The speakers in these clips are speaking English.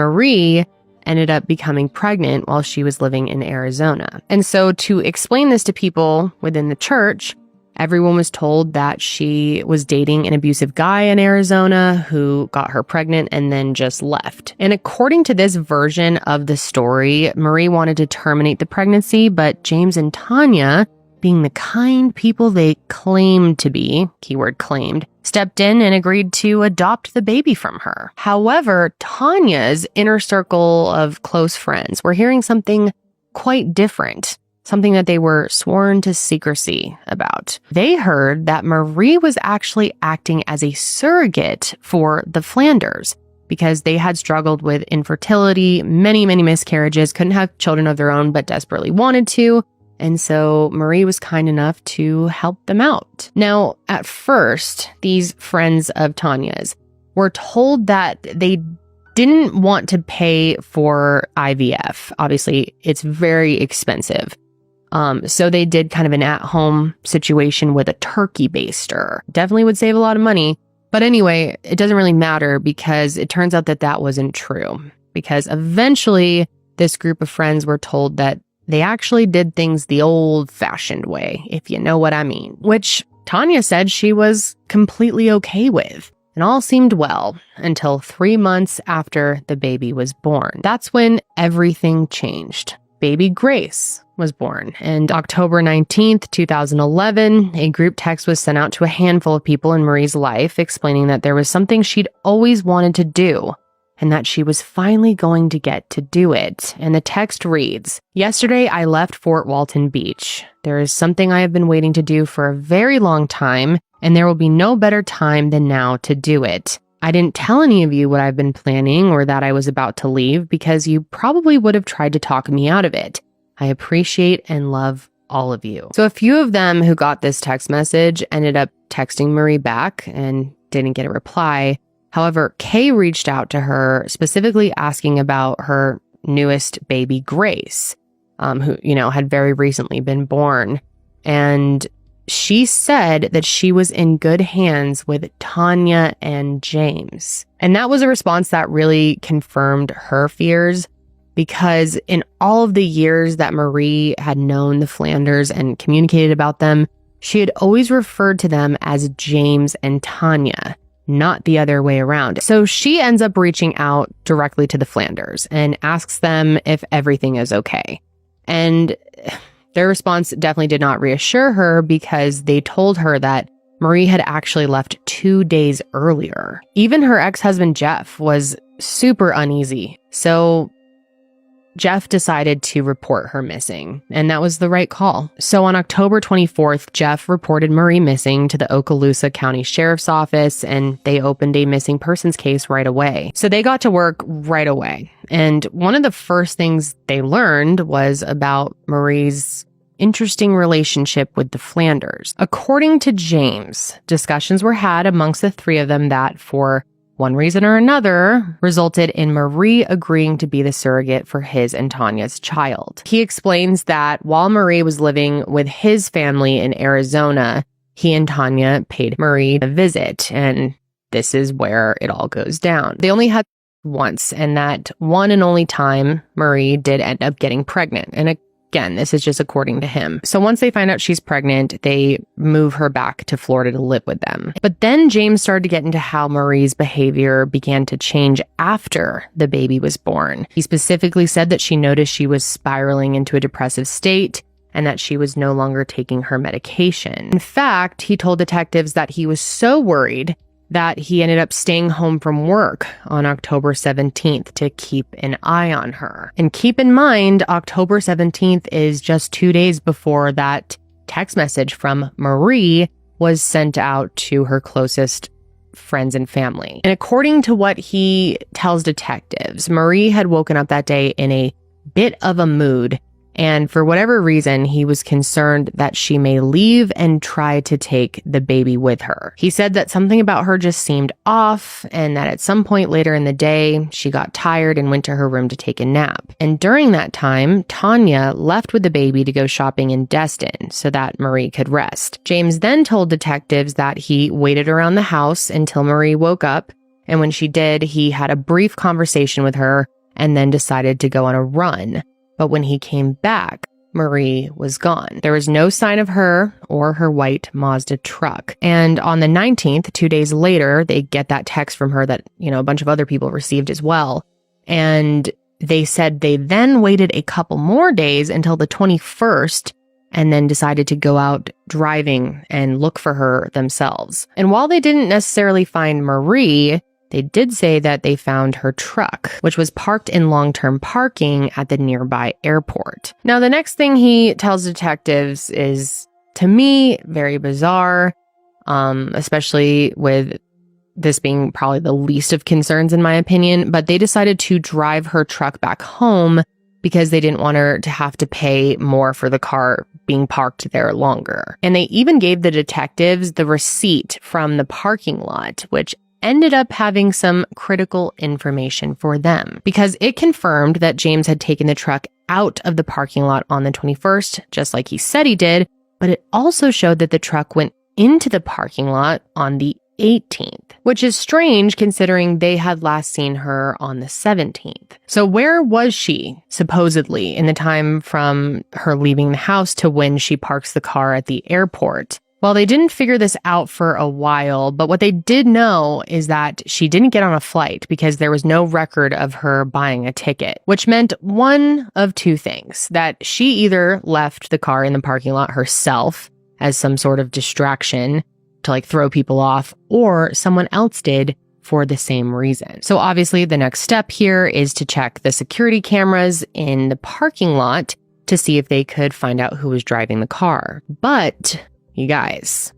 Marie ended up becoming pregnant while she was living in Arizona. And so to explain this to people within the church, everyone was told that she was dating an abusive guy in Arizona who got her pregnant and then just left. And according to this version of the story, Marie wanted to terminate the pregnancy, but James and Tanya, being the kind people they claimed to be, keyword claimed, stepped in and agreed to adopt the baby from her. However, Tanya's inner circle of close friends were hearing something quite different, something that they were sworn to secrecy about. They heard that Marie was actually acting as a surrogate for the Flanders because they had struggled with infertility, many miscarriages, couldn't have children of their own, but desperately wanted to. And so Marie was kind enough to help them out. Now, at first, these friends of Tanya's were told that they didn't want to pay for IVF. Obviously, it's very expensive. So they did kind of an at-home situation with a turkey baster. Definitely would save a lot of money. But anyway, it doesn't really matter because it turns out that that wasn't true. Because eventually, this group of friends were told that they actually did things the old-fashioned way, if you know what I mean, which Tanya said she was completely okay with. And all seemed well until 3 months after the baby was born. That's when everything changed. Baby Grace was born. And October 19th, 2011, a group text was sent out to a handful of people in Marie's life explaining that there was something she'd always wanted to do, and that she was finally going to get to do it. And the text reads, "Yesterday, I left Fort Walton Beach. There is something I have been waiting to do for a very long time, and there will be no better time than now to do it. I didn't tell any of you what I've been planning or that I was about to leave because you probably would have tried to talk me out of it. I appreciate and love all of you." So a few of them who got this text message ended up texting Marie back and didn't get a reply. However, Kay reached out to her specifically asking about her newest baby, Grace, who, had very recently been born. And she said that she was in good hands with Tanya and James. And that was a response that really confirmed her fears, because in all of the years that Marie had known the Flanders and communicated about them, she had always referred to them as James and Tanya, not the other way around. So she ends up reaching out directly to the Flanders and asks them if everything is okay. And their response definitely did not reassure her, because they told her that Marie had actually left 2 days earlier. Even her ex-husband, Jeff, was super uneasy. So Jeff decided to report her missing, and that was the right call. So on October 24th, Jeff reported Marie missing to the Okaloosa County Sheriff's Office, and they opened a missing persons case right away. So they got to work right away. And one of the first things they learned was about Marie's interesting relationship with the Flanders. According to James, discussions were had amongst the three of them that, for one reason or another, resulted in Marie agreeing to be the surrogate for his and Tanya's child. He explains that while Marie was living with his family in Arizona, he and Tanya paid Marie a visit, and this is where it all goes down. They only had once, and that one and only time, Marie did end up getting pregnant. And again, this is just according to him. So once they find out she's pregnant, they move her back to Florida to live with them. But then James started to get into how Marie's behavior began to change after the baby was born. He specifically said that she noticed she was spiraling into a depressive state and that she was no longer taking her medication. In fact, he told detectives that he was so worried that he ended up staying home from work on October 17th to keep an eye on her. And keep in mind, October 17th is just 2 days before that text message from Marie was sent out to her closest friends and family. And according to what he tells detectives, Marie had woken up that day in a bit of a mood, and for whatever reason, he was concerned that she may leave and try to take the baby with her. He said that something about her just seemed off, and that at some point later in the day, she got tired and went to her room to take a nap. And during that time, Tanya left with the baby to go shopping in Destin so that Marie could rest. James then told detectives that he waited around the house until Marie woke up And when she did, he had a brief conversation with her and then decided to go on a run. But when he came back, Marie was gone. There was no sign of her or her white Mazda truck. And on the 19th, 2 days later, they get that text from her that, a bunch of other people received as well. And they said they then waited a couple more days until the 21st and then decided to go out driving and look for her themselves. And while they didn't necessarily find Marie, they did say that they found her truck, which was parked in long-term parking at the nearby airport. Now, the next thing he tells detectives is, to me, very bizarre, especially with this being probably the least of concerns in my opinion, but they decided to drive her truck back home because they didn't want her to have to pay more for the car being parked there longer. And they even gave the detectives the receipt from the parking lot, which ended up having some critical information for them because it confirmed that James had taken the truck out of the parking lot on the 21st, just like he said he did, but it also showed that the truck went into the parking lot on the 18th, which is strange considering they had last seen her on the 17th. So where was she, supposedly, in the time from her leaving the house to when she parks the car at the airport? Well, they didn't figure this out for a while, but what they did know is that she didn't get on a flight because there was no record of her buying a ticket, which meant one of two things: that she either left the car in the parking lot herself as some sort of distraction to throw people off, or someone else did for the same reason. So obviously the next step here is to check the security cameras in the parking lot to see if they could find out who was driving the car. But you guys,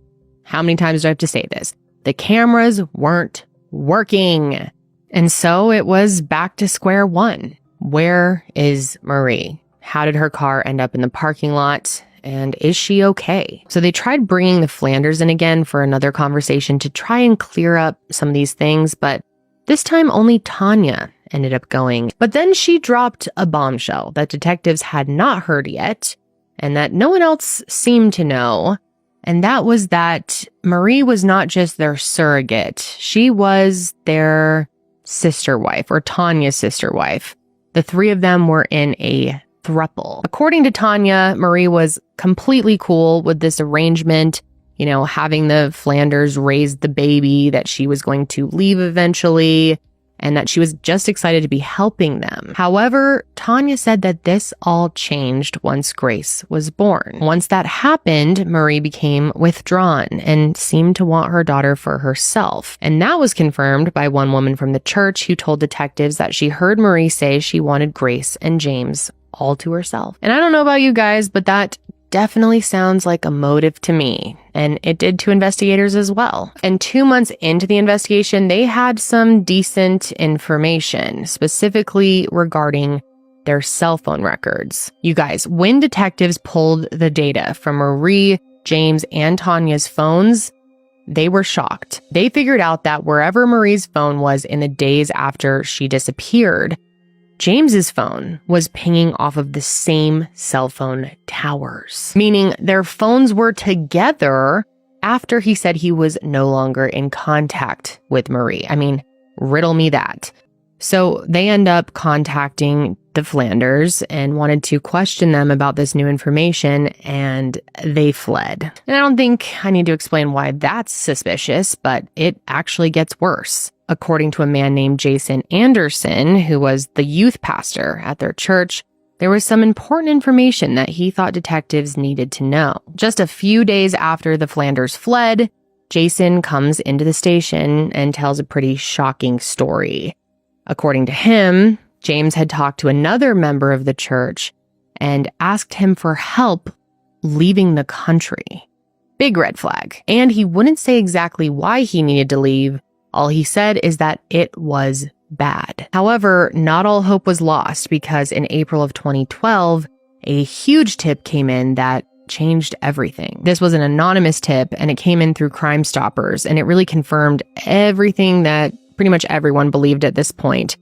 how many times do I have to say this? The cameras weren't working. And so it was back to square one. Where is Marie? How did her car end up in the parking lot? And is she okay? So they tried bringing the Flanders in again for another conversation to try and clear up some of these things, but this time only Tanya ended up going. But then she dropped a bombshell that detectives had not heard yet and that no one else seemed to know. And that was that Marie was not just their surrogate. She was their sister wife, or Tanya's sister wife. The three of them were in a throuple. According to Tanya, Marie was completely cool with this arrangement, having the Flanders raise the baby, that she was going to leave eventually, and that she was just excited to be helping them. However, Tanya said that this all changed once Grace was born. Once that happened, Marie became withdrawn and seemed to want her daughter for herself. And that was confirmed by one woman from the church who told detectives that she heard Marie say she wanted Grace and James all to herself. And I don't know about you guys, but that definitely sounds like a motive to me, and it did to investigators as well. And 2 months into the investigation, they had some decent information, specifically regarding their cell phone records. You guys, when detectives pulled the data from Marie, James, and Tanya's phones, they were shocked. They figured out that wherever Marie's phone was in the days after she disappeared, James's phone was pinging off of the same cell phone towers, meaning their phones were together after he said he was no longer in contact with Marie. I mean, riddle me that. So they end up contacting the Flanders and wanted to question them about this new information, and they fled. And I don't think I need to explain why that's suspicious, but it actually gets worse. According to a man named Jason Anderson, who was the youth pastor at their church, there was some important information that he thought detectives needed to know. Just a few days after the Flanders fled, Jason comes into the station and tells a pretty shocking story. According to him, James had talked to another member of the church and asked him for help leaving the country. Big red flag. And he wouldn't say exactly why he needed to leave. All he said is that it was bad. However, not all hope was lost, because in April of 2012, a huge tip came in that changed everything. This was an anonymous tip, and it came in through Crime Stoppers, and it really confirmed everything that pretty much everyone believed at this point.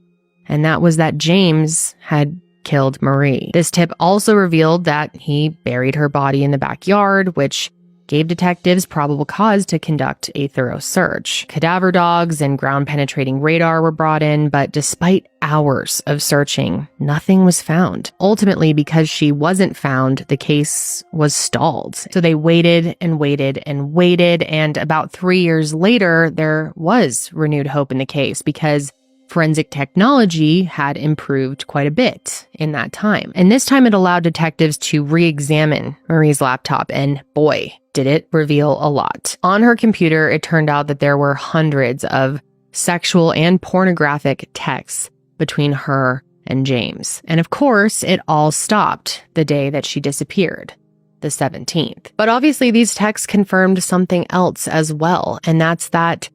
And that was that James had killed Marie. This tip also revealed that he buried her body in the backyard, which gave detectives probable cause to conduct a thorough search. Cadaver dogs and ground-penetrating radar were brought in, but despite hours of searching, nothing was found. Ultimately, because she wasn't found, the case was stalled. So they waited and waited and waited, and about 3 years later, there was renewed hope in the case because forensic technology had improved quite a bit in that time. And this time it allowed detectives to re-examine Marie's laptop, and boy, did it reveal a lot. On her computer, it turned out that there were hundreds of sexual and pornographic texts between her and James. And of course, it all stopped the day that she disappeared, the 17th. But obviously, these texts confirmed something else as well, and that's that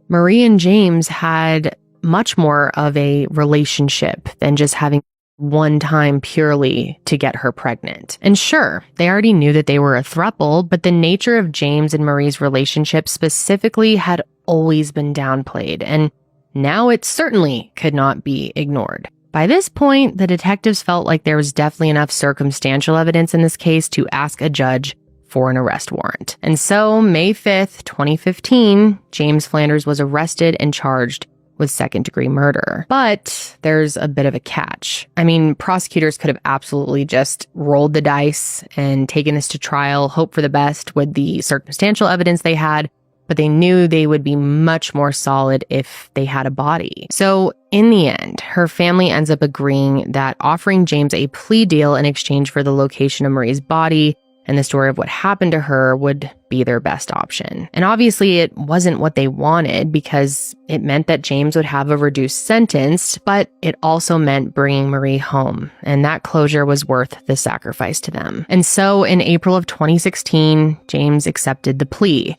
Marie and James had much more of a relationship than just having one time purely to get her pregnant. And sure, they already knew that they were a throuple, but the nature of James and Marie's relationship specifically had always been downplayed, and now it certainly could not be ignored. By this point, the detectives felt like there was definitely enough circumstantial evidence in this case to ask a judge for an arrest warrant. And so, May 5th, 2015, James Flanders was arrested and charged with second-degree murder. But there's a bit of a catch. I mean, prosecutors could have absolutely just rolled the dice and taken this to trial, hope for the best with the circumstantial evidence they had, but they knew they would be much more solid if they had a body. So in the end, her family ends up agreeing that offering James a plea deal in exchange for the location of Marie's body and the story of what happened to her would be their best option. And obviously it wasn't what they wanted because it meant that James would have a reduced sentence, but it also meant bringing Marie home, and that closure was worth the sacrifice to them. And so in April of 2016, James accepted the plea,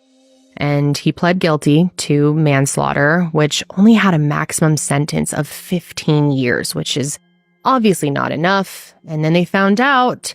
and he pled guilty to manslaughter, which only had a maximum sentence of 15 years, which is obviously not enough. And then they found out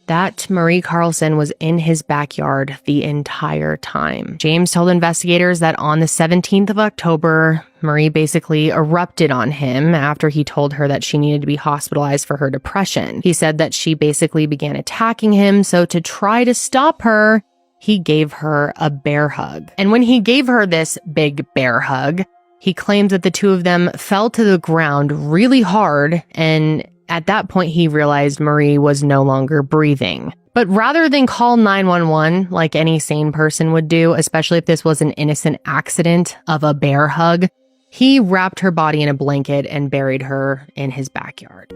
that Marie Carlson was in his backyard the entire time. James told investigators that on the 17th of October, Marie basically erupted on him after he told her that she needed to be hospitalized for her depression. He said that she basically began attacking him, so to try to stop her, he gave her a bear hug. And when he gave her this big bear hug, he claimed that the two of them fell to the ground really hard, and at that point, he realized Marie was no longer breathing. But rather than call 911 like any sane person would do, especially if this was an innocent accident of a bear hug, he wrapped her body in a blanket and buried her in his backyard.